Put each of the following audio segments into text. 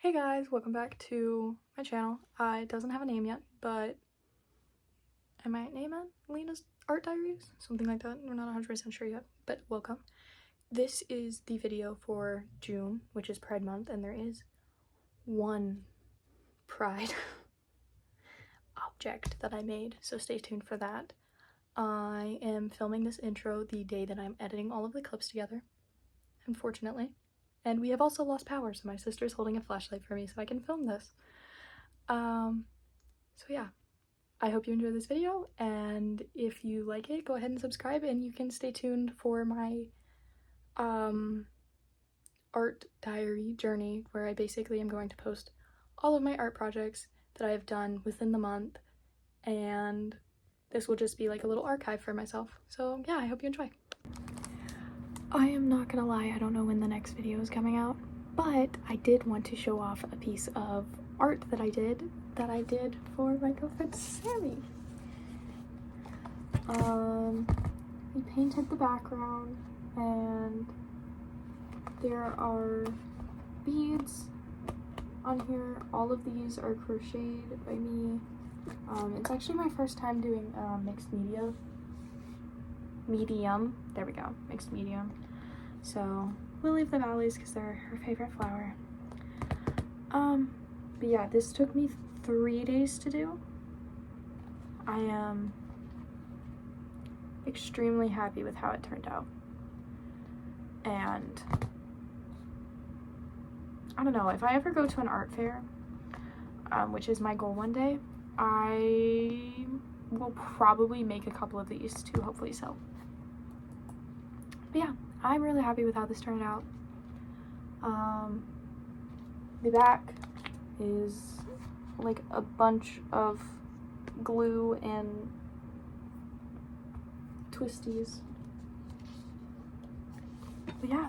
Hey guys, welcome back to my channel. It doesn't have a name yet, but I might name it Lina's Art Diaries, something like that. We're not 100% sure yet, but welcome. This is the video for June, which is Pride Month, and there is one Pride object that I made, so stay tuned for that. I am filming this intro the day that I'm editing all of the clips together, unfortunately. And we have also lost power, so my sister's holding a flashlight for me so I can film this. So yeah, I hope you enjoy this video, and if you like it, go ahead and subscribe, and you can stay tuned for my art diary journey, where I basically am going to post all of my art projects that I have done within the month, and this will just be like a little archive for myself. So yeah, I hope you enjoy. I am not gonna lie, I don't know when the next video is coming out, but I did want to show off a piece of art that I did for my girlfriend Sammy. We painted the background, and there are beads on here. All of these are crocheted by me. It's actually my first time doing mixed medium. There we go, mixed medium. So we'll leave the valleys because they're her favorite flower. But yeah, this took me 3 days to do. I am extremely happy with how it turned out, and I don't know, if I ever go to an art fair, which is my goal one day, I will probably make a couple of these to hopefully sell. But yeah, I'm really happy with how this turned out. The back is like a bunch of glue and twisties. But yeah,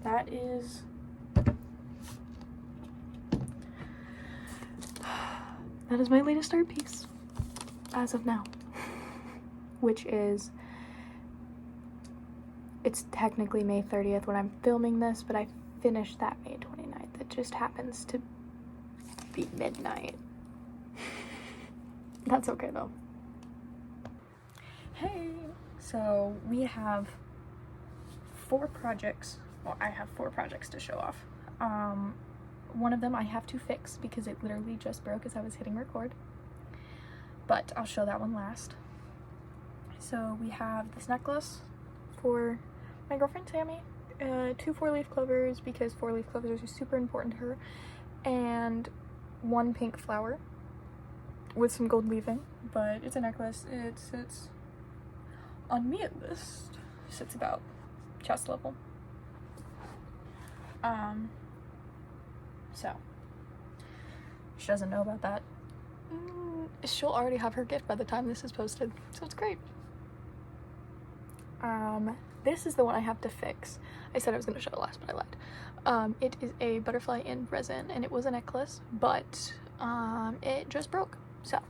that is my latest art piece as of now, which is, it's technically May 30th when I'm filming this, but I finished that May 29th. It just happens to be midnight. That's okay though. Hey, so we have 4 projects. Well, I have 4 projects to show off. One of them I have to fix because it literally just broke as I was hitting record, but I'll show that one last. So we have this necklace for my girlfriend Sammy, 2 4-leaf clovers because 4-leaf clovers are super important to her, and 1 pink flower with some gold leaving, but it's a necklace. It sits on me at least, sits about chest level. So she doesn't know about that. She'll already have her gift by the time this is posted, so it's great. This is the one I have to fix. I said I was going to show it last, but I lied. It is a butterfly in resin, and it was a necklace, but it just broke, so I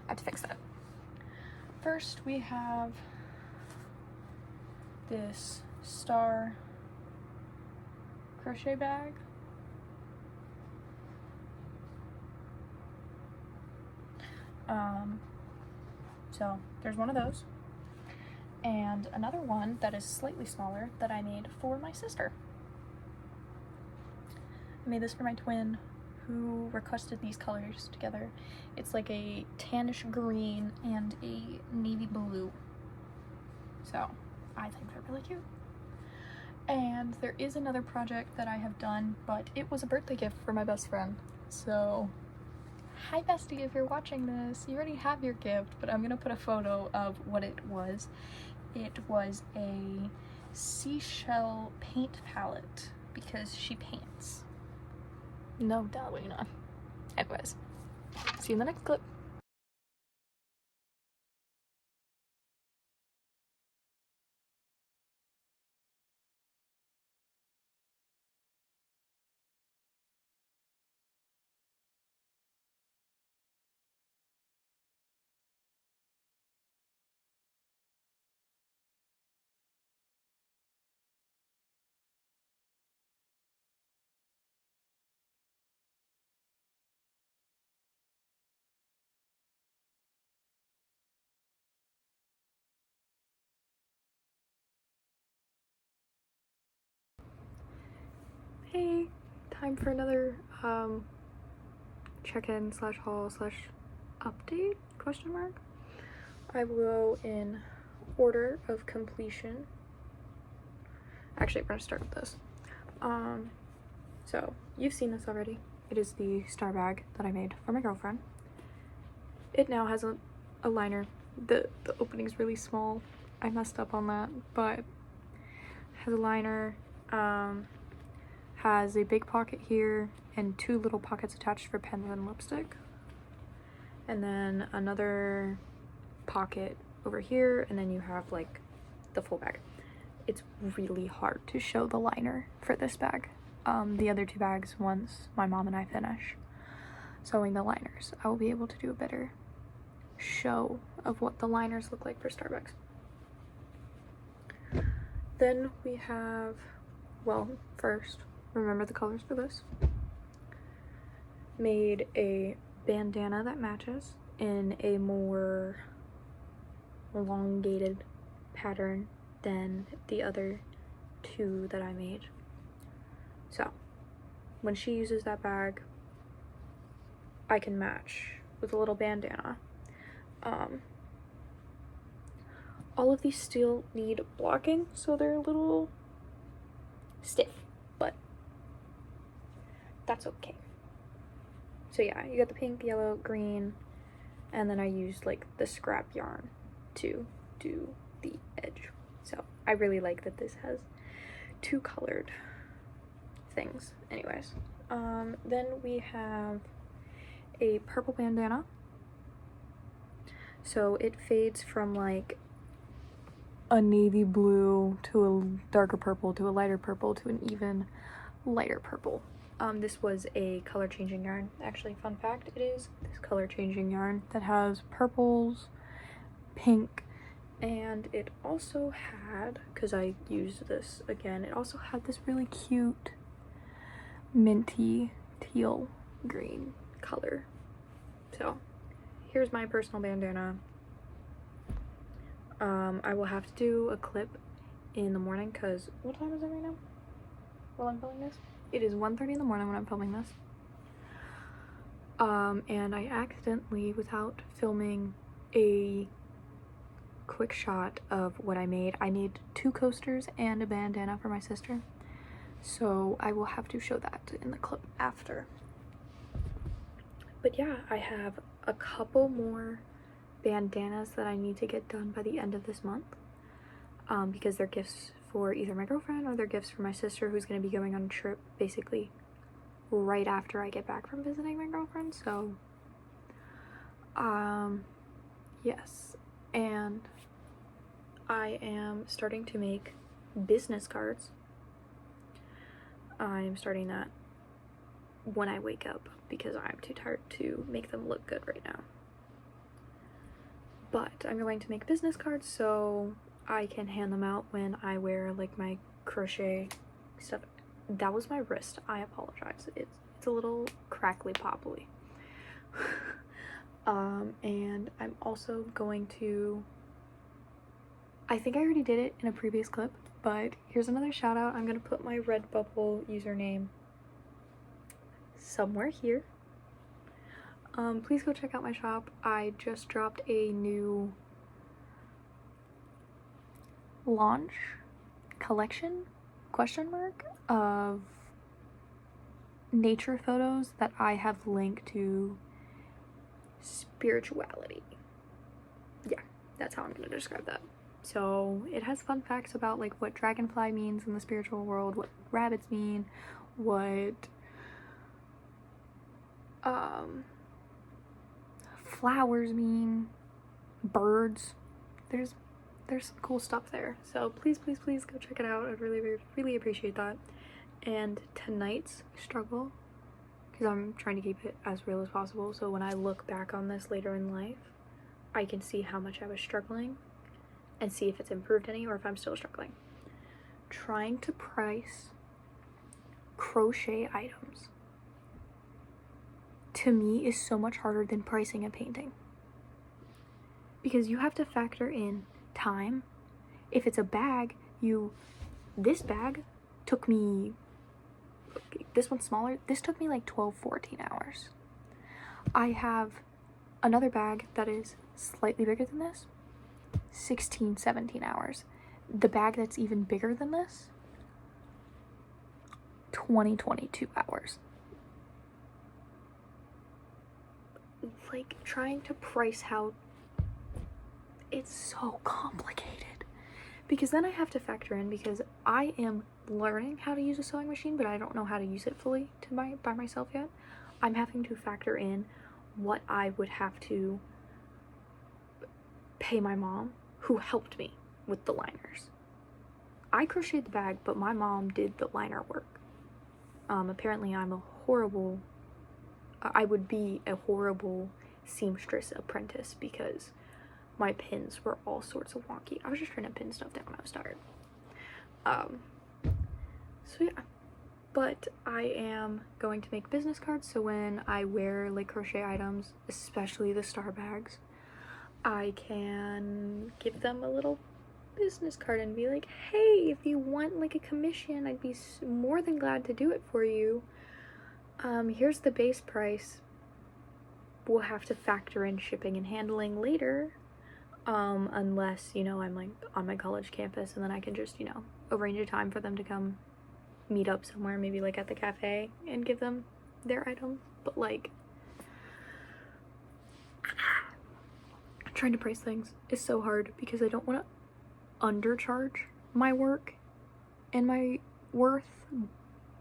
have to fix that. First, we have this star crochet bag. So there's one of those, and another one that is slightly smaller that I made for my sister. I made this for my twin, who requested these colors together. It's like a tannish green and a navy blue, so I think they're really cute. And there is another project that I have done, but it was a birthday gift for my best friend. So hi bestie, if you're watching this, you already have your gift, but I'm gonna put a photo of what it was. It was a seashell paint palette because she paints. No doubt, Lina. Anyways, see you in the next clip. hey, time for another check-in slash haul slash update, question mark. I will go in order of completion. Actually, we're gonna start with this. So you've seen this already. It is the star bag that I made for my girlfriend. It now has a liner. The opening's really small. I messed up on that, but has a liner, has a big pocket here and 2 little pockets attached for pens and lipstick, and then another pocket over here, and then you have like the full bag. It's really hard to show the liner for this bag. The other 2 bags, once my mom and I finish sewing the liners, I will be able to do a better show of what the liners look like for Starbucks. Then we have, well, first, remember the colors for this. Made a bandana that matches in a more elongated pattern than the other 2 that I made. So when she uses that bag, I can match with a little bandana. All of these still need blocking, so they're a little stiff, but that's okay. So yeah, you got the pink, yellow, green, and then I used like the scrap yarn to do the edge. So I really like that this has 2 colored things. Anyways, then we have a purple bandana. So it fades from like a navy blue to a darker purple to a lighter purple to an even lighter purple. This was a color changing yarn. Actually, fun fact, it is this color changing yarn that has purples, pink, and it also had, because I used this again, it also had this really cute minty teal green color. So here's my personal bandana. I will have to do a clip in the morning because what time is it right now while I'm filming this? It is 1:30 in the morning when I'm filming this. And I accidentally, without filming a quick shot of what I made – 2 coasters and a bandana for my sister. So I will have to show that in the clip after. But yeah, I have a couple more bandanas that I need to get done by the end of this month, because they're gifts for either my girlfriend or they're gifts for my sister, who's going to be going on a trip basically right after I get back from visiting my girlfriend. So yes, and I am starting to make business cards. I'm starting that when I wake up because I'm too tired to make them look good right now. But I'm going to make business cards so I can hand them out when I wear like my crochet stuff. That was my wrist. I apologize. It's a little crackly popply. And I'm also going to, I think I already did it in a previous clip, but here's another shout out. I'm gonna put my Redbubble username somewhere here. Please go check out my shop. I just dropped a new launch collection question mark of nature photos that I have linked to spirituality. Yeah, that's how I'm gonna describe that. So it has fun facts about like what dragonfly means in the spiritual world, what rabbits mean, what flowers mean, birds. There's some cool stuff there. So please go check it out. I'd really appreciate that. And tonight's struggle, because I'm trying to keep it as real as possible, so when I look back on this later in life, I can see how much I was struggling and see if it's improved any or if I'm still struggling. Trying to price crochet items to me is so much harder than pricing a painting, because you have to factor in time. If it's a bag, this bag took me this one's smaller. This took me like 12-14 hours. I have another bag that is slightly bigger than this, 16-17 hours. The bag that's even bigger than this, 20-22 hours. Like, trying to price how it's so complicated, because then I have to factor in, because I am learning how to use a sewing machine, but I don't know how to use it fully by myself yet. I'm having to factor in what I would have to pay my mom, who helped me with the liners. I crocheted the bag, but my mom did the liner work. Apparently I would be a horrible seamstress apprentice because my pins were all sorts of wonky. I was just trying to pin stuff down when I was tired. So yeah, but I am going to make business cards, so when I wear like crochet items, especially the star bags, I can give them a little business card and be like, hey, if you want like a commission, I'd be more than glad to do it for you. Here's the base price. We'll have to factor in shipping and handling later, unless, you know, I'm like on my college campus, and then I can just, you know, arrange a time for them to come meet up somewhere, maybe like at the cafe, and give them their item. But like, trying to price things is so hard because I don't want to undercharge my work and my worth,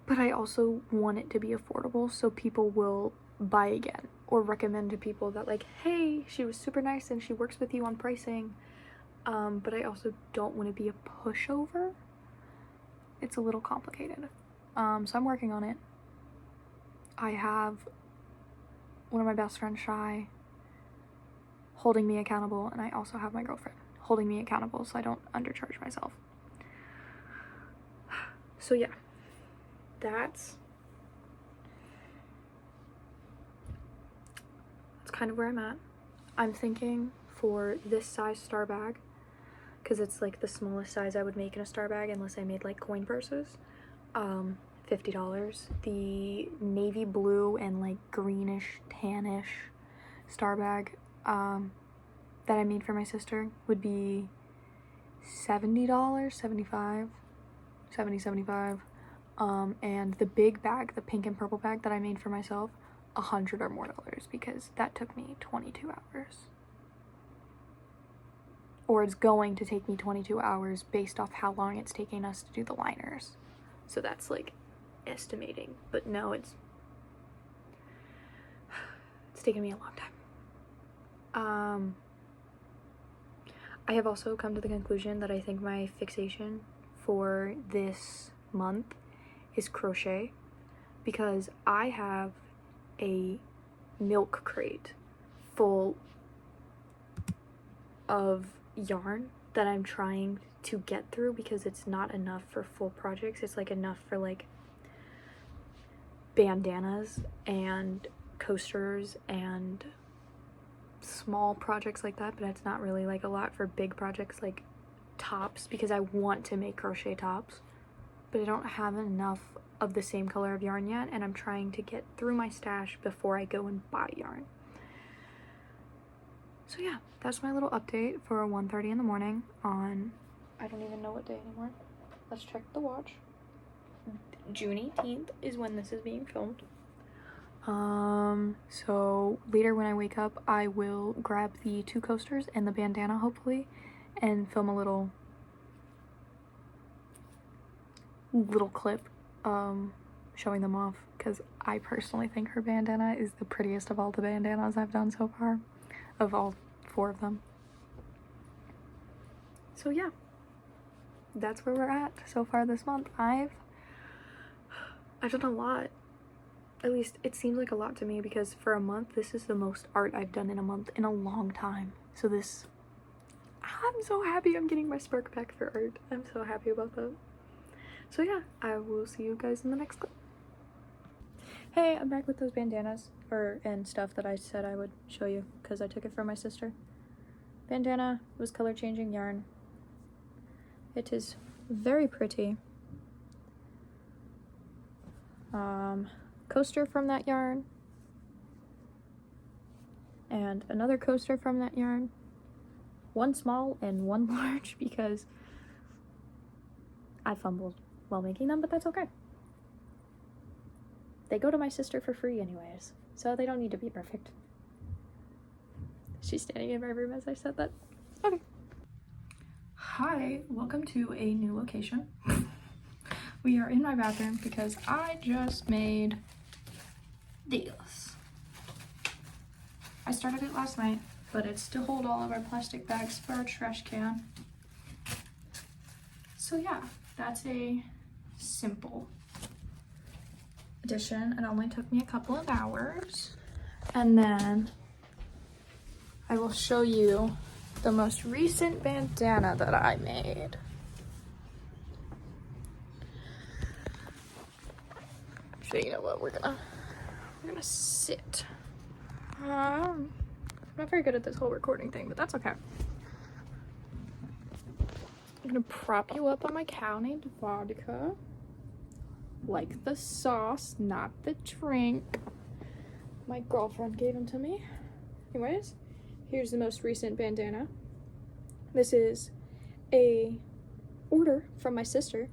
but I also want it to be affordable so people will buy again or recommend to people that like, hey, she was super nice and she works with you on pricing. But I also don't want to be a pushover. It's a little complicated. So I'm working on it. I have one of my best friends, Shy, holding me accountable, and I also have my girlfriend holding me accountable so I don't undercharge myself. So yeah, that's kind of where I'm at. I'm thinking for this size star bag, because it's like the smallest size I would make in a star bag unless I made like coin purses, $50. The navy blue and like greenish tannish star bag that I made for my sister would be $70, $75, $75. And the big bag, the pink and purple bag that I made for myself, $100 or more, because that took me 22 hours. Or it's going to take me 22 hours based off how long it's taking us to do the liners. So that's like estimating, but no, it's taken me a long time. I have also come to the conclusion that I think my fixation for this month is crochet, because I have a milk crate full of yarn that I'm trying to get through, because it's not enough for full projects. It's like enough for like bandanas and coasters and small projects like that, but it's not really like a lot for big projects like tops, because I want to make crochet tops, but I don't have enough of the same color of yarn yet, and I'm trying to get through my stash before I go and buy yarn. So yeah, that's my little update for 1:30 in the morning on, I don't even know what day anymore. Let's check the watch. June 18th is when this is being filmed. So later when I wake up, I will grab the 2 coasters and the bandana, hopefully, and film a little clip, showing them off, because I personally think her bandana is the prettiest of all the bandanas I've done so far, of all 4 of them. So yeah, that's where we're at so far this month. I've done a lot. At least it seems like a lot to me, because for a month, this is the most art I've done in a month in a long time. So I'm so happy I'm getting my spark back for art. I'm so happy about that. So yeah, I will see you guys in the next clip. Hey, I'm back with those bandanas, and stuff that I said I would show you, because I took it from my sister. Bandana was color changing yarn. It is very pretty. coaster from that yarn, and another coaster from that yarn. One small and one large because I fumbled while making them, but that's okay. They go to my sister for free anyways, so they don't need to be perfect. She's standing in my room as I said that. Okay. Hi, welcome to a new location. We are in my bathroom because I just made this. I started it last night, but it's to hold all of our plastic bags for our trash can. So yeah, that's a simple addition. It only took me a couple of hours. And then I will show you the most recent bandana that I made. So you know what, we're gonna sit. I'm not very good at this whole recording thing, but that's okay. I'm gonna prop you up on my cow named Vodka. Like the sauce, not the drink. My girlfriend gave him to me. Anyways, here's the most recent bandana. This is a order from my sister.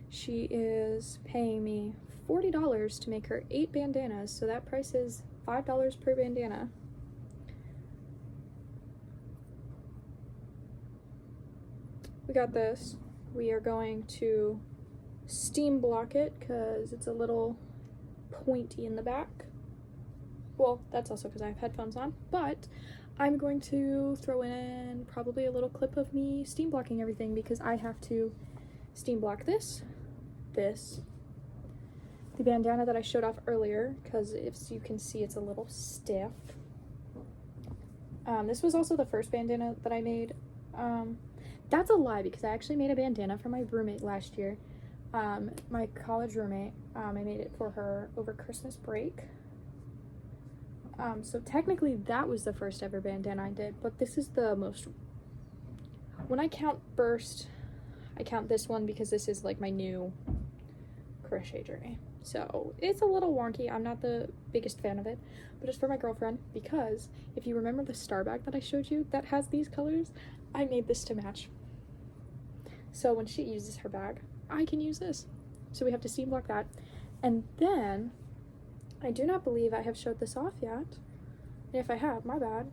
She is paying me $40 to make her 8 bandanas, so that price is $5 per bandana. We got this. We are going to steam block it because it's a little pointy in the back. Well, that's also because I have headphones on, but I'm going to throw in probably a little clip of me steam blocking everything because I have to steam block this, the bandana that I showed off earlier, because if you can see it's a little stiff. This was also the first bandana that I made. That's a lie because I actually made a bandana for my roommate last year. My college roommate, I made it for her over Christmas break. So technically that was the first ever bandana I did, but this is the most, when I count burst, I count this one because this is like my new crochet journey. So it's a little wonky. I'm not the biggest fan of it, but it's for my girlfriend because if you remember the star bag that I showed you that has these colors, I made this to match. So when she uses her bag, I can use this. So we have to steam block that. And then, I do not believe I have showed this off yet. And if I have, my bad.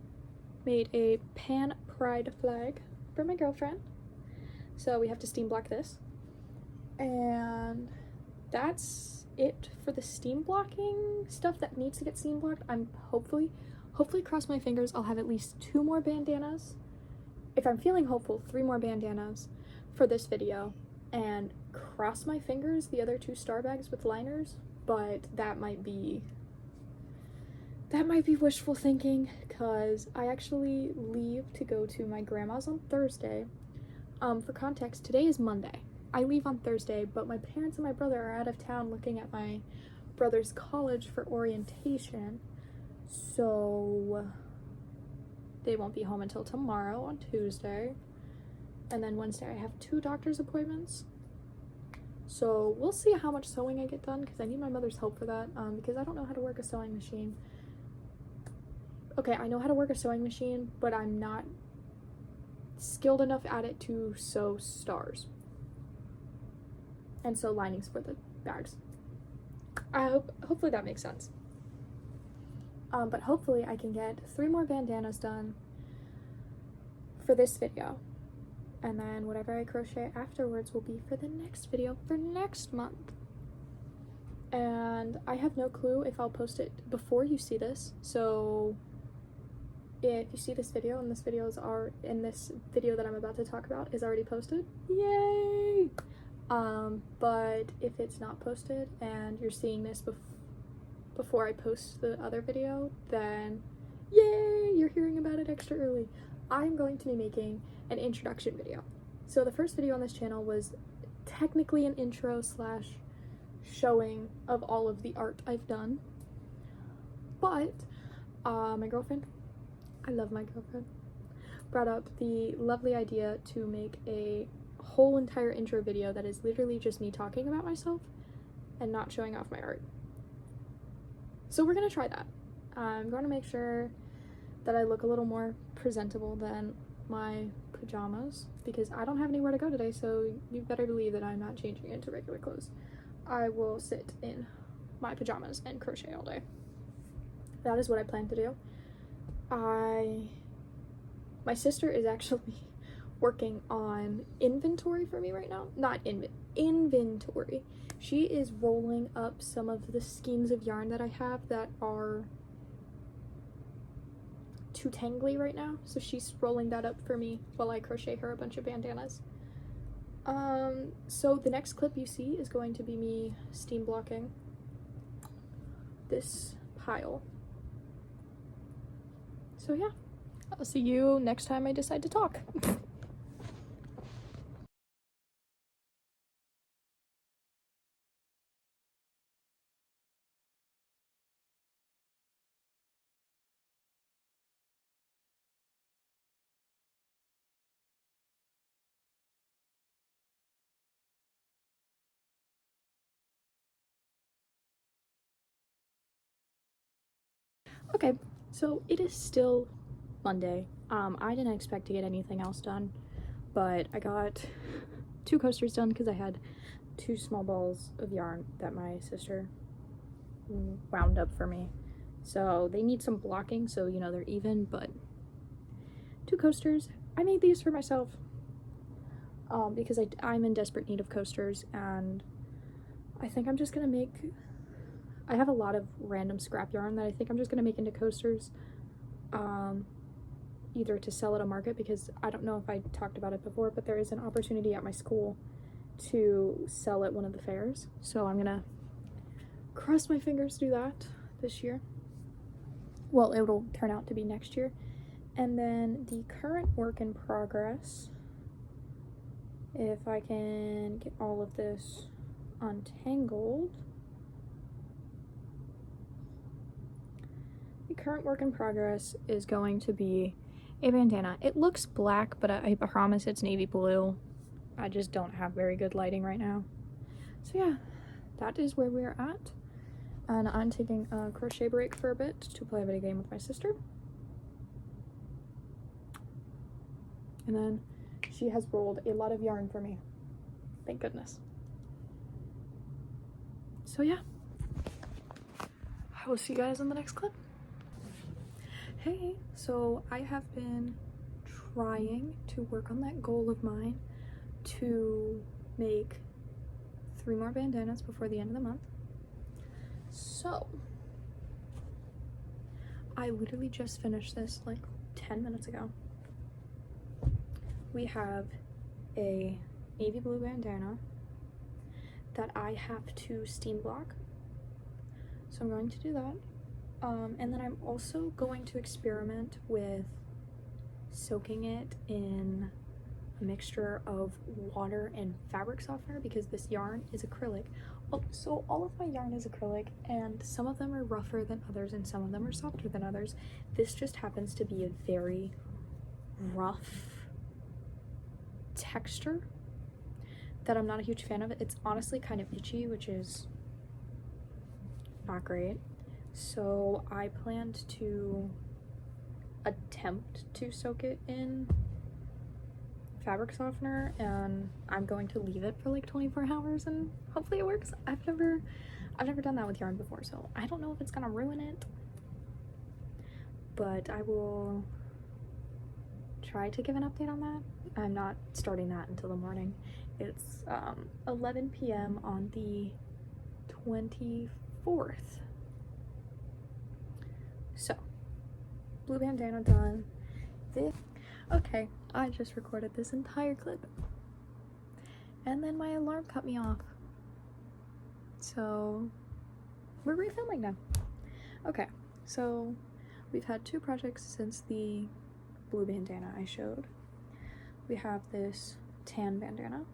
Made a pan pride flag for my girlfriend. So we have to steam block this. And that's it for the steam blocking stuff that needs to get steam blocked. I'm hopefully cross my fingers, I'll have at least 2 more bandanas. If I'm feeling hopeful, 3 more bandanas for this video. And cross my fingers, the other 2 star bags with liners, but that might be wishful thinking because I actually leave to go to my grandma's on Thursday. For context, today is Monday. I leave on Thursday, but my parents and my brother are out of town looking at my brother's college for orientation, so they won't be home until tomorrow on Tuesday. And then Wednesday I have 2 doctor's appointments. So we'll see how much sewing I get done because I need my mother's help for that because I don't know how to work a sewing machine. Okay, I know how to work a sewing machine, but I'm not skilled enough at it to sew stars and sew linings for the bags. Hopefully that makes sense. But hopefully I can get 3 more bandanas done for this video. And then whatever I crochet afterwards will be for the next video for next month. And I have no clue if I'll post it before you see this. So if you see this video and this video that I'm about to talk about is already posted, yay! But if it's not posted and you're seeing this before I post the other video, then yay! You're hearing about it extra early. I'm going to be making an introduction video. So the first video on this channel was technically an intro / showing of all of the art I've done. But my girlfriend, I love my girlfriend, brought up the lovely idea to make a whole entire intro video that is literally just me talking about myself and not showing off my art. So we're gonna try that. I'm going to make sure that I look a little more presentable than my pajamas, because I don't have anywhere to go today, so you better believe that I'm not changing into regular clothes. I will sit in my pajamas and crochet all day. That is what I plan to do. My sister is actually working on inventory for me right now. Not inventory. She is rolling up some of the skeins of yarn that I have that are too tangly right now, so she's rolling that up for me while I crochet her a bunch of bandanas. So the next clip you see is going to be me steam blocking this pile. So yeah, I'll see you next time I decide to talk. Okay, so it is still Monday. I didn't expect to get anything else done, but I got 2 coasters done because I had 2 small balls of yarn that my sister wound up for me. So they need some blocking, so you know they're even, but 2 coasters. I made these for myself because I'm in desperate need of coasters, and I think I'm just gonna make, I have a lot of random scrap yarn that I think I'm just gonna make into coasters, either to sell at a market, because I don't know if I talked about it before, but there is an opportunity at my school to sell at one of the fairs, so I'm gonna cross my fingers to do that this year. Well, it'll turn out to be next year. And then the current work in progress, if I can get all of this untangled. The current work in progress is going to be a bandana. It looks black, but I promise it's navy blue. I just don't have very good lighting right now. So yeah, that is where we're at. And I'm taking a crochet break for a bit to play a video game with my sister. And then she has rolled a lot of yarn for me. Thank goodness. So yeah, I will see you guys in the next clip. Hey, so I have been trying to work on that goal of mine to make 3 more bandanas before the end of the month. So I literally just finished this like 10 minutes ago. We have a navy blue bandana that I have to steam block, so I'm going to do that. And then I'm also going to experiment with soaking it in a mixture of water and fabric softener, because this yarn is acrylic. Oh, so all of my yarn is acrylic, and some of them are rougher than others and some of them are softer than others. This just happens to be a very rough texture that I'm not a huge fan of. It's honestly kind of itchy, which is not great. So I planned to attempt to soak it in fabric softener, and I'm going to leave it for like 24 hours and hopefully it works. I've never done that with yarn before, so I don't know if it's gonna ruin it, but I will try to give an update on that. I'm not starting that until the morning. It's 11 p.m. on the 24th. So, blue bandana done. Okay, I just recorded this entire clip and then my alarm cut me off. So, we're refilming now. Okay, so we've had 2 projects since the blue bandana I showed. We have this tan bandana.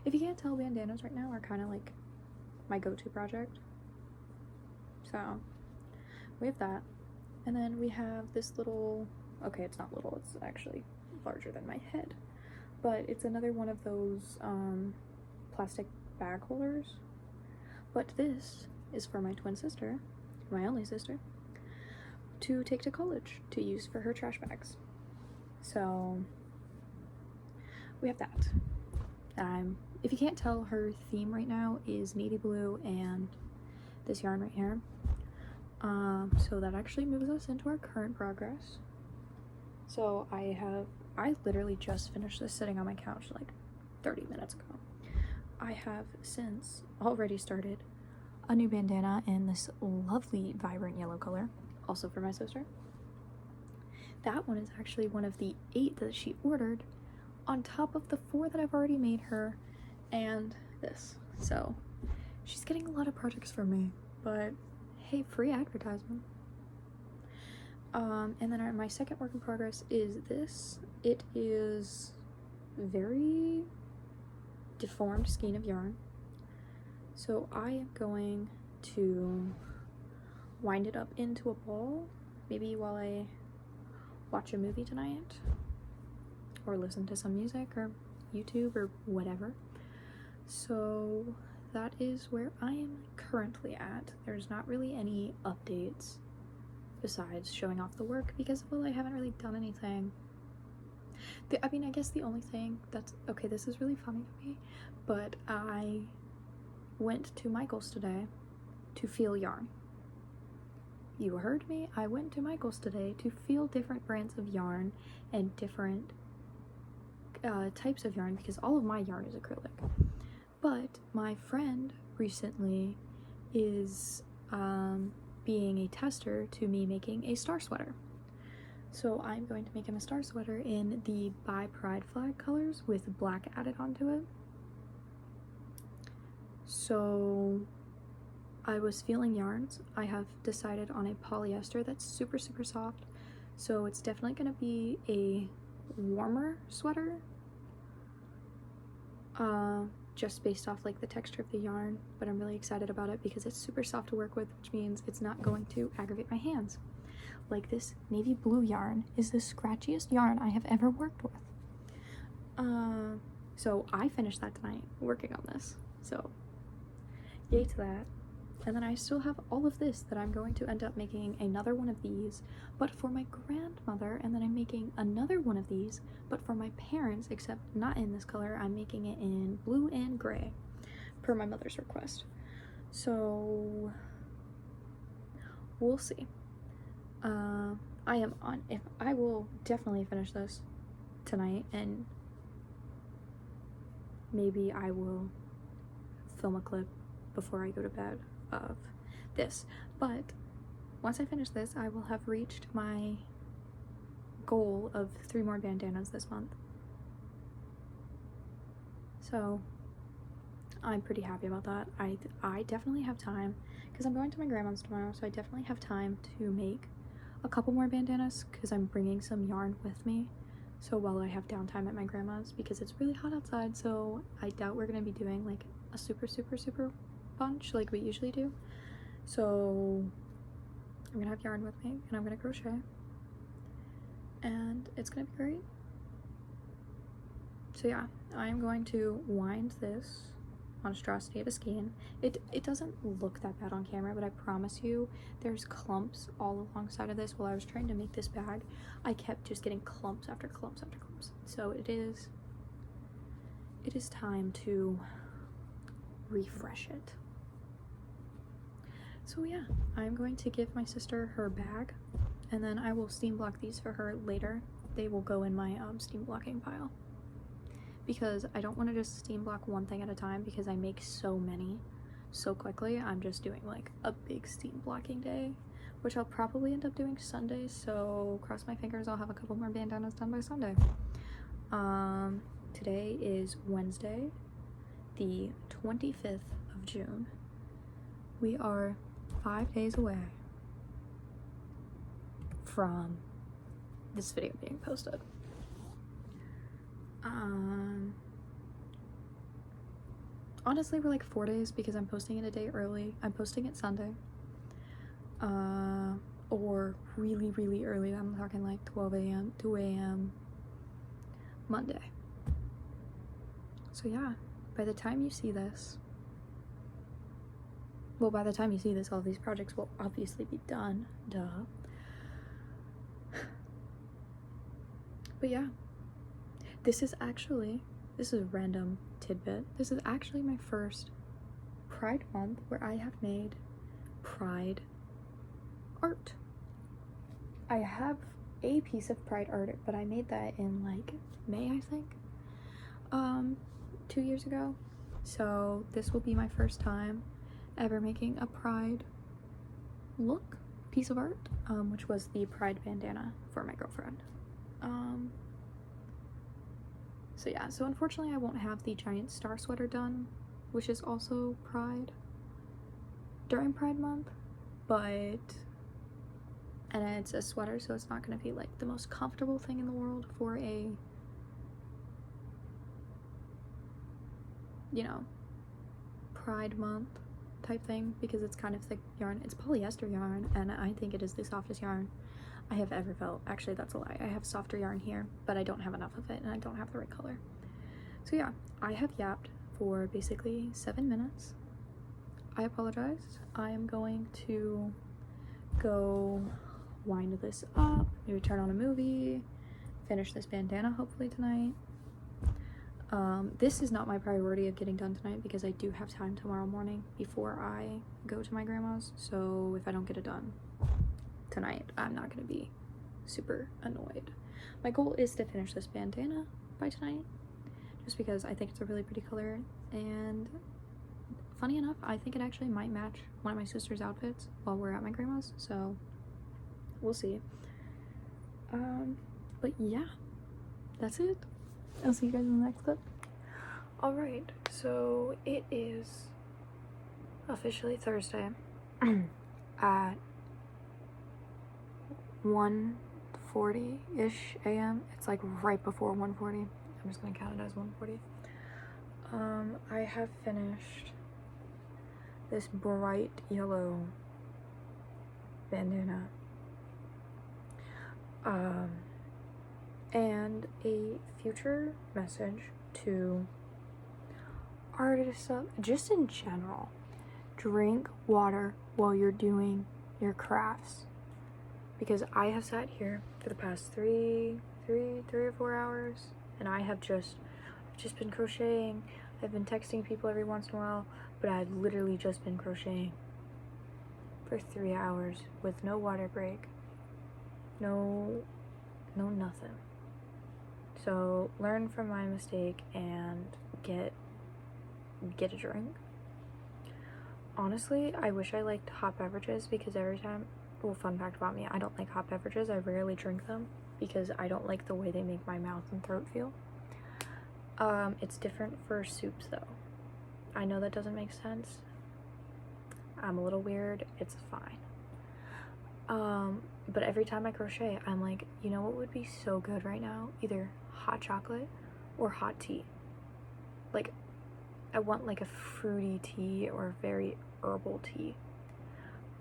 If you can't tell, bandanas right now are kind of like my go-to project. So we have that. And then we have this little, okay, it's not little, it's actually larger than my head, but it's another one of those plastic bag holders. But this is for my twin sister, my only sister, to take to college to use for her trash bags. So we have that. If you can't tell, her theme right now is navy blue and this yarn right here. So that actually moves us into our current progress. So I literally just finished this sitting on my couch like 30 minutes ago. I have since already started a new bandana in this lovely vibrant yellow color, also for my sister. That one is actually one of the 8 that she ordered on top of the 4 that I've already made her, and this. So she's getting a lot of projects from me, but hey, free advertisement. And then my second work in progress is this. It is very deformed skein of yarn. So I am going to wind it up into a ball, maybe while I watch a movie tonight, or listen to some music, or YouTube, or whatever. So that is where I am currently at. There's not really any updates besides showing off the work because, well, I haven't really done anything. I mean, I guess the only thing that's, okay, this is really funny to me, but I went to Michael's today to feel yarn. You heard me. I went to Michael's today to feel different brands of yarn and different types of yarn, because all of my yarn is acrylic. But my friend recently is being a tester to me making a star sweater. So I'm going to make him a star sweater in the Buy Pride flag colors with black added onto it. So I was feeling yarns. I have decided on a polyester that's super, super soft. So it's definitely going to be a warmer sweater. Just based off like the texture of the yarn, but I'm really excited about it because it's super soft to work with, which means it's not going to aggravate my hands. Like, this navy blue yarn is the scratchiest yarn I have ever worked with. So I finished that tonight working on this, so yay to that. And then I still have all of this that I'm going to end up making another one of these, but for my grandmother, and then I'm making another one of these, but for my parents, except not in this color. I'm making it in blue and gray, per my mother's request. So we'll see. I will definitely finish this tonight, and maybe I will film a clip before I go to bed of this. But once I finish this, I will have reached my goal of 3 more bandanas this month. So I'm pretty happy about that. I definitely have time, because I'm going to my grandma's tomorrow, so I definitely have time to make a couple more bandanas, because I'm bringing some yarn with me. So while I have downtime at my grandma's, because it's really hot outside, so I doubt we're gonna be doing like a super, super, super bunch like we usually do. So I'm gonna have yarn with me, and I'm gonna crochet, and it's gonna be great. So yeah, I'm going to wind this monstrosity of a skein. It doesn't look that bad on camera, but I promise you there's clumps all alongside of this. While I was trying to make this bag, I kept just getting clumps after clumps after clumps. So it is time to refresh it. So yeah, I'm going to give my sister her bag, and then I will steam block these for her later. They will go in my steam blocking pile, because I don't want to just steam block one thing at a time, because I make so many so quickly. I'm just doing like a big steam blocking day, which I'll probably end up doing Sunday, so cross my fingers I'll have a couple more bandanas done by Sunday. Today is Wednesday, the 25th of June. We are 5 days away from this video being posted. Honestly, we're like 4 days, because I'm posting it a day early. I'm posting it Sunday, or really, really early. I'm talking like 12 a.m., 2 a.m. Monday. So yeah, by the time you see this, well, by the time you see this, all these projects will obviously be done, duh. But yeah, this is a random tidbit. This is actually my first Pride month where I have made Pride art. I have a piece of Pride art, but I made that in like May, I think, 2 years ago. So this will be my first time ever making a Pride look piece of art, which was the Pride bandana for my girlfriend. So yeah, so unfortunately I won't have the giant star sweater done, which is also Pride, during Pride month, and it's a sweater, so it's not gonna be like the most comfortable thing in the world for a, you know, Pride month type thing, because it's kind of thick yarn. It's polyester yarn, and I think it is the softest yarn I have ever felt. Actually, that's a lie. I have softer yarn here, but I don't have enough of it, and I don't have the right color. So yeah, I have yapped for basically 7 minutes. I apologize. I am going to go wind this up, maybe turn on a movie, finish this bandana hopefully tonight. This is not my priority of getting done tonight because I do have time tomorrow morning before I go to my grandma's, so if I don't get it done tonight, I'm not gonna be super annoyed. My goal is to finish this bandana by tonight, just because I think it's a really pretty color, and funny enough, I think it actually might match one of my sister's outfits while we're at my grandma's, so we'll see. But yeah, that's it. I'll see you guys in the next clip. Alright, so it is officially Thursday at 1:40-ish a.m. It's like right before 1:40. I'm just gonna count it as 1:40. I have finished this bright yellow bandana. And a future message to artists, just in general, drink water while you're doing your crafts, because I have sat here for the past three or 4 hours, and I've just been crocheting. I've been texting people every once in a while, but I've literally just been crocheting for 3 hours with no water break, no nothing. So learn from my mistake and get a drink. Honestly, I wish I liked hot beverages, because every time, well, fun fact about me, I don't like hot beverages. I rarely drink them because I don't like the way they make my mouth and throat feel. It's different for soups though. I know that doesn't make sense. I'm a little weird. It's fine. But every time I crochet, I'm like, you know what would be so good right now? Either hot chocolate or hot tea. Like, I want like a fruity tea or very herbal tea.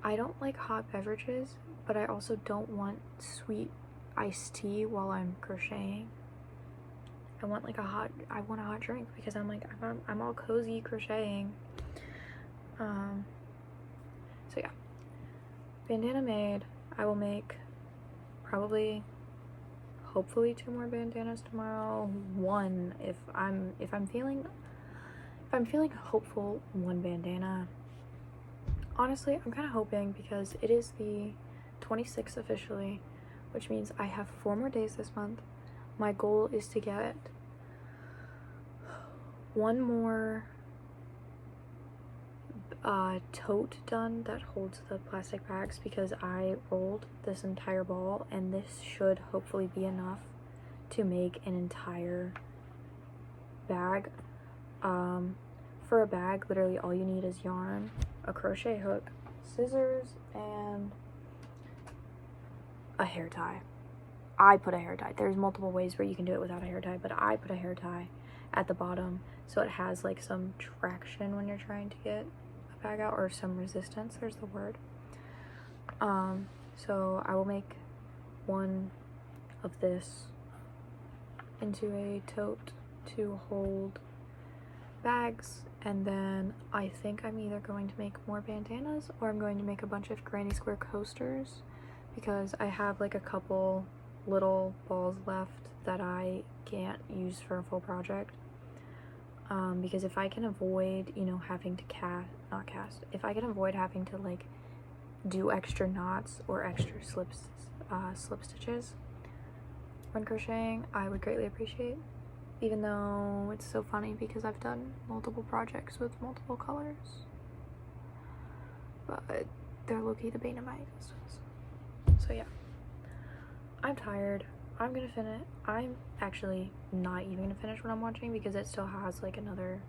I don't like hot beverages, but I also don't want sweet iced tea while I'm crocheting. I want a hot drink, because I'm like, I'm all cozy crocheting. So yeah, bandana made. I will make probably, hopefully, 2 more bandanas tomorrow. One, if I'm feeling hopeful, 1 bandana. Honestly, I'm kind of hoping, because it is the 26th officially, which means I have 4 more days this month. My goal is to get 1 more tote done that holds the plastic bags, because I rolled this entire ball, and this should hopefully be enough to make an entire bag. For a bag, literally all you need is yarn, a crochet hook, scissors, and a hair tie. I put a hair tie. There's multiple ways where you can do it without a hair tie, but I put a hair tie at the bottom so it has like some traction when you're trying to get a bag out, or some resistance, there's the word. So I will make 1 of this into a tote to hold bags, and then I think I'm either going to make more bandanas or I'm going to make a bunch of granny square coasters, because I have like a couple little balls left that I can't use for a full project. Because if I can avoid, you know, having to if I can avoid having to like do extra knots or extra slip stitches when crocheting, I would greatly appreciate. Even though it's so funny because I've done multiple projects with multiple colors, but they're low-key the bane of my existence. So yeah, I'm tired. I'm gonna finish. I'm actually not even gonna finish what I'm watching because it still has like another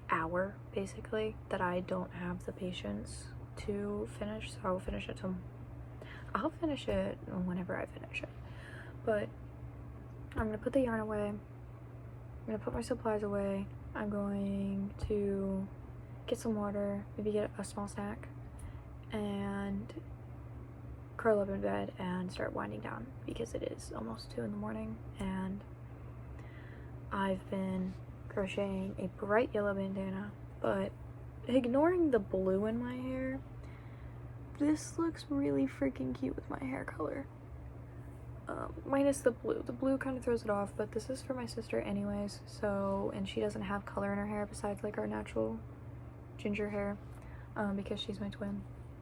hour basically that I don't have the patience to finish, so I'll finish it I'll finish it whenever I finish it. But I'm gonna put the yarn away, I'm gonna put my supplies away, I'm going to get some water, maybe get a small snack, and curl up in bed and start winding down because it is almost 2 in the morning and I've been crocheting a bright yellow bandana, but ignoring the blue in my hair, this looks really freaking cute with my hair color. Minus the blue. The blue kind of throws it off, but this is for my sister anyways, so, and she doesn't have color in her hair besides like our natural ginger hair, because she's my twin,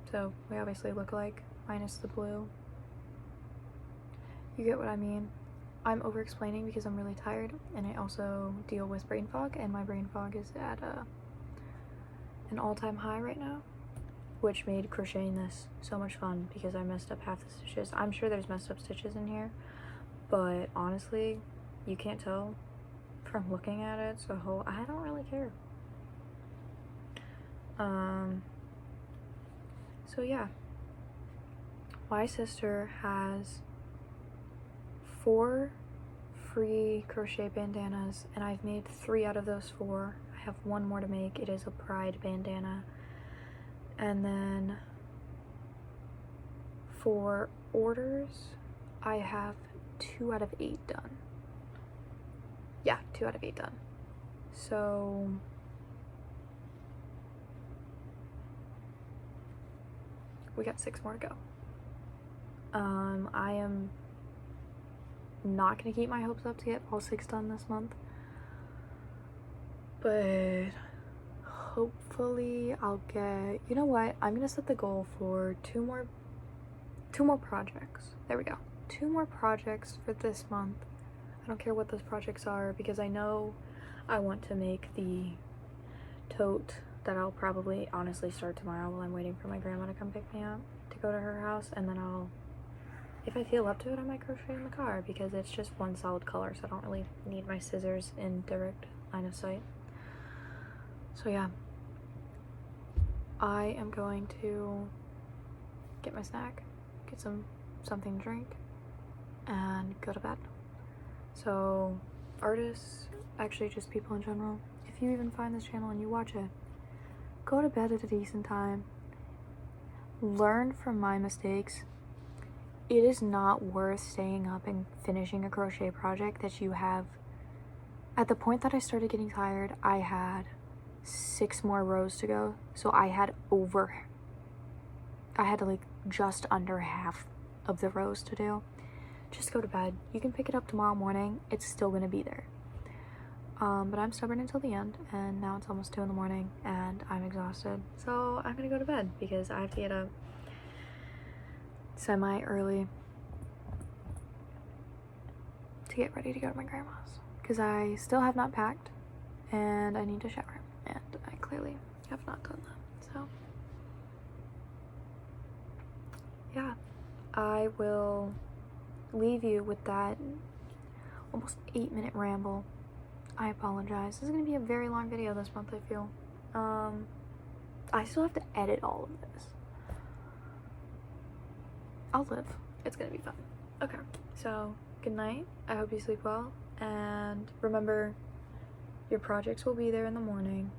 so we obviously look alike, minus the blue. You get what I mean. I'm over explaining because I'm really tired, and I also deal with brain fog, and my brain fog is at an all-time high right now, which made crocheting this so much fun because I messed up half the stitches. I'm sure there's messed up stitches in here, but honestly, you can't tell from looking at it, so I don't really care. So yeah, my sister has 4 free crochet bandanas, and I've made 3 out of those 4. I have 1 more to make. It is a pride bandana. And then for orders, I have 2 out of 8 done. Yeah, 2 out of 8 done. So we got 6 more to go. I am not gonna keep my hopes up to get all 6 done this month, but hopefully I'll get, you know what, I'm gonna set the goal for 2 more projects. There we go. 2 more projects for this month. I don't care what those projects are because I know I want to make the tote that I'll probably honestly start tomorrow while I'm waiting for my grandma to come pick me up to go to her house, and then I'll, if I feel up to it, I might crochet in the car because it's just one solid color, so I don't really need my scissors in direct line of sight. So yeah, I am going to get my snack, get something to drink, and go to bed. So artists, actually just people in general, if you even find this channel and you watch it, go to bed at a decent time. Learn from my mistakes. It is not worth staying up and finishing a crochet project that you have. At the point that I started getting tired, I had 6 more rows to go, so I had like just under half of the rows to do. Just go to bed. You can pick it up tomorrow morning, it's still gonna be there. But I'm stubborn until the end, and now it's almost 2 in the morning and I'm exhausted, so I'm gonna go to bed because I have to get up semi early to get ready to go to my grandma's because I still have not packed and I need to shower, and I clearly have not done that. So yeah, I will leave you with that almost 8-minute ramble. I apologize. This is going to be a very long video this month, I feel. I still have to edit all of this. I'll live. It's going to be fun. Okay, so good night. I hope you sleep well. And remember, your projects will be there in the morning.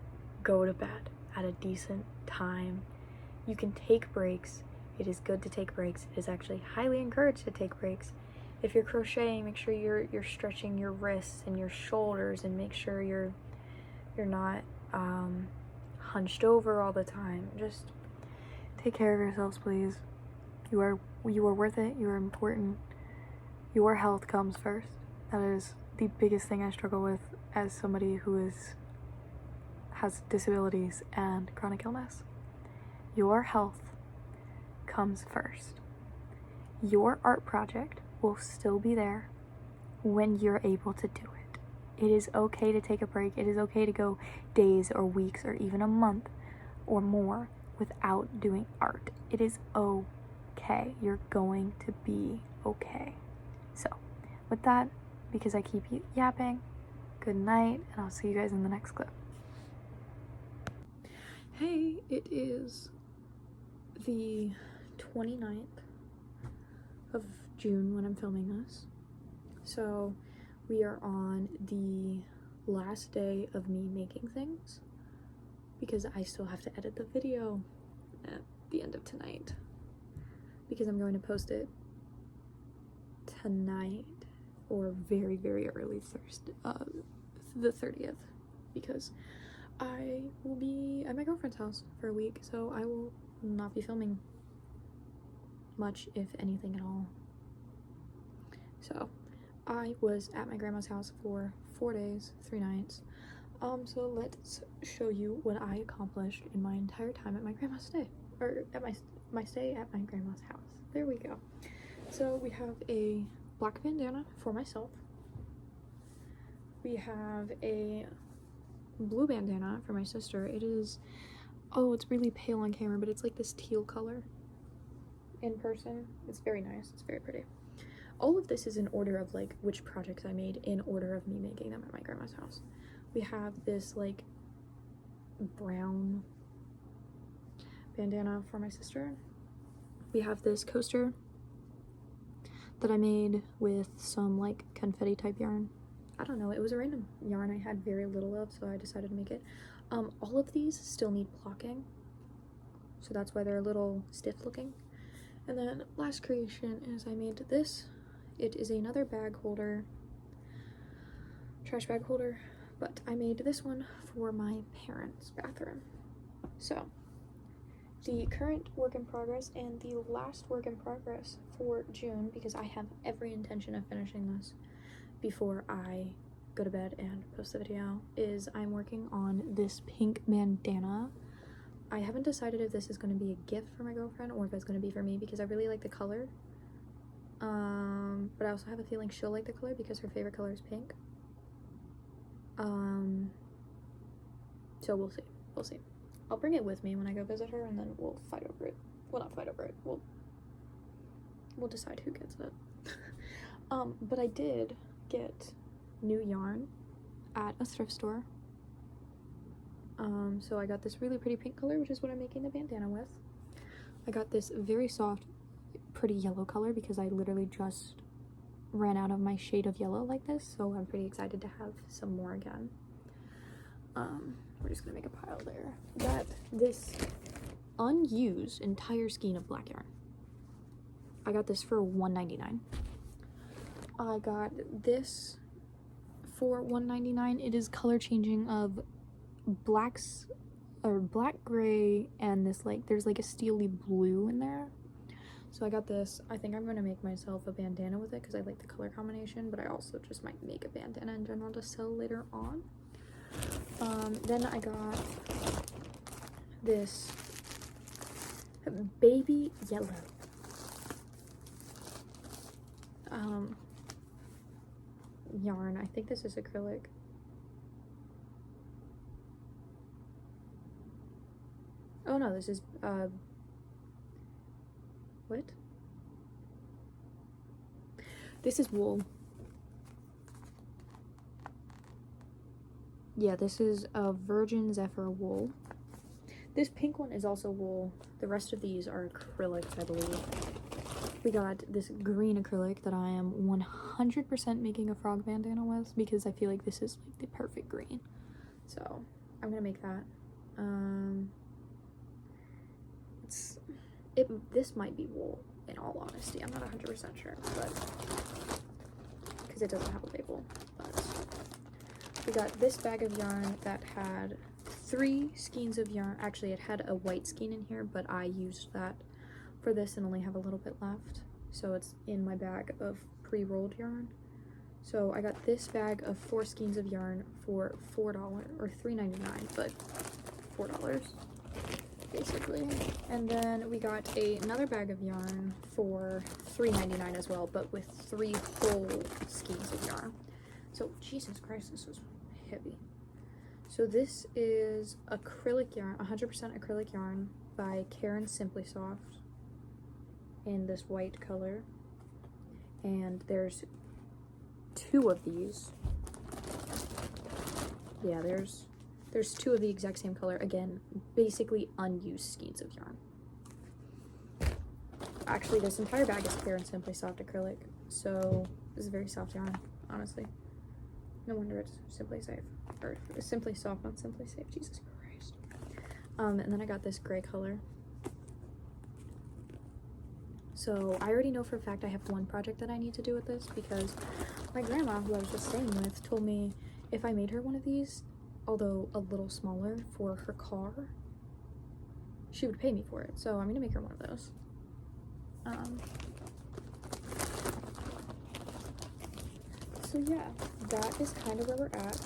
Go to bed at a decent time. You can take breaks. It is good to take breaks. It is actually highly encouraged to take breaks. if you're crocheting, make sure you're stretching your wrists and your shoulders, and make sure you're not hunched over all the time. Just take care of yourselves, please. You are worth it. You are important. Your health comes first. That is the biggest thing I struggle with as somebody who has disabilities and chronic illness. Your health comes first. Your art project will still be there when you're able to do it. It is okay to take a break. It is okay to go days or weeks or even a month or more without doing art. It is okay. You're going to be okay. So, with that, because I keep yapping, good night, and I'll see you guys in the next clip. Hey, it is the 29th of June when I'm filming this. So we are on the last day of me making things because I still have to edit the video at the end of tonight because I'm going to post it tonight or very, very early Thursday, the 30th, because I will be at my girlfriend's house for a week, so I will not be filming much, if anything at all. So I was at my grandma's house for 4 days, 3 nights. So let's show you what I accomplished in my entire time at my grandma's stay, or at my stay at my grandma's house. There we go. So we have a black bandana for myself. We have a blue bandana for my sister. It is, oh, it's really pale on camera, but it's like this teal color in person. It's very nice. It's very pretty. All of this is in order of like which projects I made, in order of me making them at my grandma's house. We have this like brown bandana for my sister. We have this coaster that I made with some like confetti type yarn. I don't know, it was a random yarn I had very little of, so I decided to make it. All of these still need blocking, so that's why they're a little stiff looking. And then last creation is I made this. It is another bag holder, trash bag holder, but I made this one for my parents' bathroom. So the current work in progress and the last work in progress for June, because I have every intention of finishing this before I go to bed and post the video, is I'm working on this pink bandana. I haven't decided if this is going to be a gift for my girlfriend or if it's going to be for me, because I really like the color. But I also have a feeling she'll like the color because her favorite color is pink. So we'll see. We'll see. I'll bring it with me when I go visit her, and then we'll fight over it. Well, not fight over it. We'll decide who gets it. But I did get new yarn at a thrift store. So I got this really pretty pink color, which is what I'm making the bandana with. I got this very soft, pretty yellow color because I literally just ran out of my shade of yellow like this, so I'm pretty excited to have some more again. We're just gonna make a pile there. Got this unused entire skein of black yarn. I got this for $1.99. I got this for $1.99. It is color changing of blacks or black, gray, and this like there's like a steely blue in there. So I got this. I think I'm gonna make myself a bandana with it because I like the color combination, but I also just might make a bandana in general to sell later on. Then I got this baby yellow yarn. I think this is acrylic. Oh no, this is what? This is wool. Yeah, this is a Virgin Zephyr wool. This pink one is also wool. The rest of these are acrylics, I believe. We got this green acrylic that I am 100% making a frog bandana with because I feel like this is like the perfect green. So I'm gonna make that. This might be wool, in all honesty. I'm not 100% sure, but because it doesn't have a label. But we got this bag of yarn that had 3 skeins of yarn. Actually, it had a white skein in here, but I used that for this and only have a little bit left. So it's in my bag of pre-rolled yarn. So I got this bag of 4 skeins of yarn for $4 or $3.99, but $4 basically. And then we got another bag of yarn for $3.99 as well, but with 3 whole skeins of yarn. So Jesus Christ, this was heavy. So this is acrylic yarn, 100% acrylic yarn by Karen Simply Soft in this white color. And there's 2 of these. Yeah, there's 2 of the exact same color. Again, basically unused skeins of yarn. Actually, this entire bag is Karen Simply Soft acrylic, so this is very soft yarn, honestly. No wonder it's Simply Safe, or Simply Soft, not Simply Safe. Jesus Christ. And then I got this gray color. So I already know for a fact I have one project that I need to do with this, because my grandma, who I was just staying with, told me if I made her one of these, although a little smaller, for her car, she would pay me for it. So I'm gonna make her one of those. So yeah, that is kind of where we're at.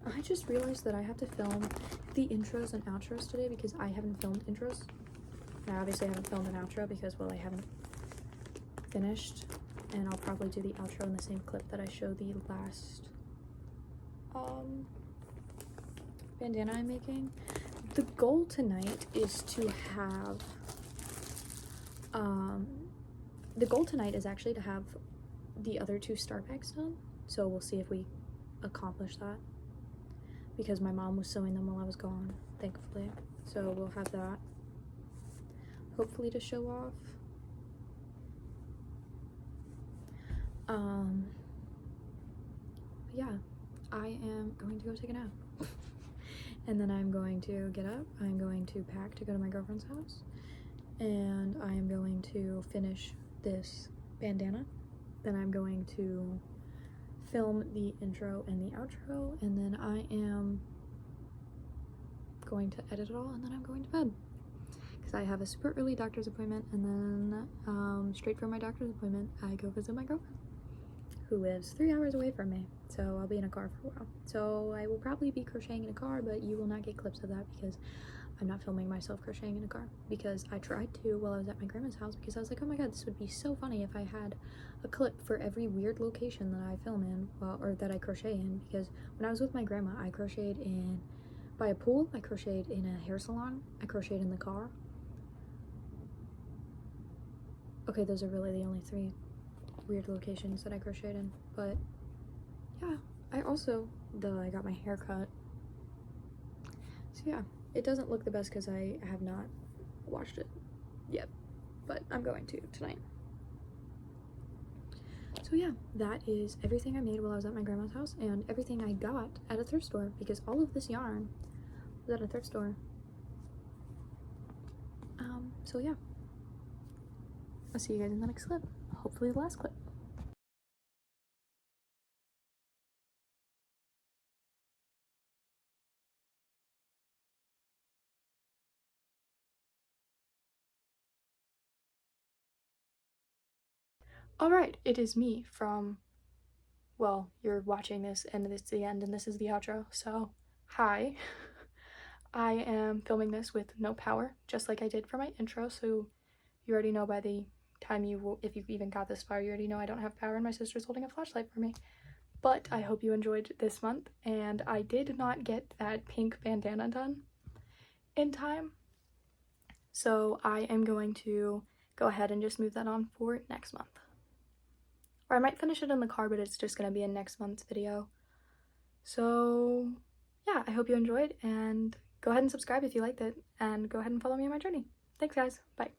I just realized that I have to film the intros and outros today because I haven't filmed intros. I obviously haven't filmed an outro because, well, I haven't finished, and I'll probably do the outro in the same clip that I showed the last bandana I'm making. The goal tonight is to have actually to have the other 2 star packs done, so we'll see if we accomplish that, because my mom was sewing them while I was gone, thankfully. So we'll have that hopefully to show off. Yeah, I am going to go take a nap. And then I'm going to get up, I'm going to pack to go to my girlfriend's house, and I am going to finish this bandana. Then I'm going to film the intro and the outro, and then I am going to edit it all, and then I'm going to bed. Because I have a super early doctor's appointment, and then straight from my doctor's appointment, I go visit my girlfriend, who lives 3 hours away from me. So I'll be in a car for a while. So I will probably be crocheting in a car, but you will not get clips of that because I'm not filming myself crocheting in a car. Because I tried to while I was at my grandma's house, because I was like, oh my god, this would be so funny if I had a clip for every weird location that I film in, well, or that I crochet in. Because when I was with my grandma, I crocheted by a pool, I crocheted in a hair salon, I crocheted in the car. Okay, those are really the only 3 weird locations that I crocheted in, but yeah, I got my hair cut. So yeah, it doesn't look the best because I have not washed it yet, but I'm going to tonight. So yeah, that is everything I made while I was at my grandma's house, and everything I got at a thrift store, because all of this yarn was at a thrift store. So yeah, I'll see you guys in the next clip, hopefully the last clip. Alright, it is me from, well, you're watching this and it's the end and this is the outro, so hi. I am filming this with no power, just like I did for my intro, so you already know by the time if you even got this far, you already know I don't have power and my sister's holding a flashlight for me. But I hope you enjoyed this month, and I did not get that pink bandana done in time, so I am going to go ahead and just move that on for next month. Or I might finish it in the car, but it's just going to be in next month's video. So yeah, I hope you enjoyed, and go ahead and subscribe if you liked it, and go ahead and follow me on my journey. Thanks guys, bye.